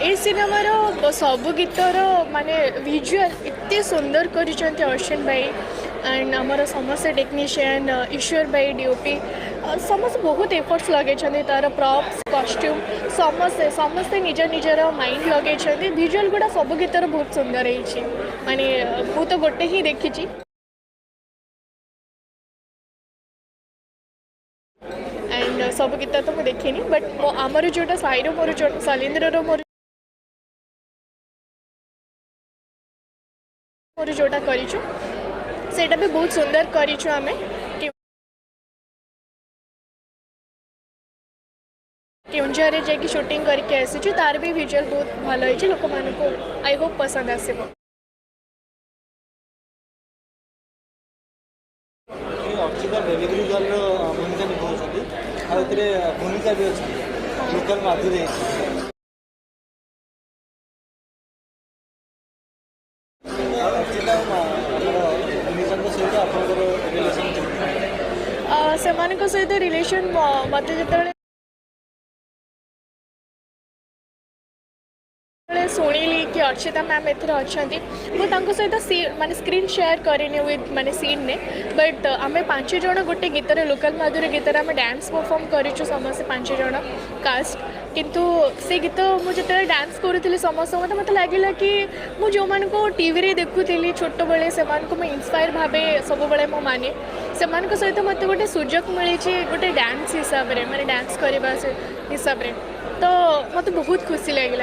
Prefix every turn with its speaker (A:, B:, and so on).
A: ए सिनेमार सब गीतर माने विजुअल एते सुंदर करिसेंती अश्विन भाई एंड आमर समस्त टेक्नीशियन ईश्वर भाई डीओपी समस्त बहुत एफर्ट्स लगे तार प्रॉप्स कॉस्ट्यूम समस्ते समस्ते निज निजर माइंड लगे विजुअल गुड़ा सब गीतर बहुत सुंदर है माने मु तो गोटे ही देखी एंड सब गीत तो मुझे देखनी बट आमर जोटा साईर मोर जो शैलेंद्र मोर जोटा करिछु सेटा भी बहुत सुंदर करिछु आमे केउंझर जाकि शूटिंग करके आसीछु तार भी विजुअल बहुत भल होइछि लोक मानको आई होप पसंद आसीबो।
B: अर्चिता डेलीवरी गर्ल भूमिका निभाउँछन् आ एतरे भूमिका भी अछि लोकल माधुरी अर्चिता निजन सहित आपनकर रिलेशन
A: सेमानक सहित रिलेशन मत जो शुणिली कि अर्चिता मैम एथर अच्छा मुझे सहित माने स्क्रीन शेयर करेनि विथ माने सीन ने बट आम 5 जन गोटे गीतर लोकल माधुरी गीतर आम डांस परफॉर्म करूँ समस्त 5 जन कास्ट किंतु से गीत मुझे डांस करूँ समस्त मत लगे कि मुझे जो टीवी देखुली छोट बेले से इन्स्पायर भाव सब बड़े मो माने से सहित मत गोटे सुजोग मिली गोटे डांस हिसाब से माने डांस करने हिसाब से तो मत बहुत खुशी लगे।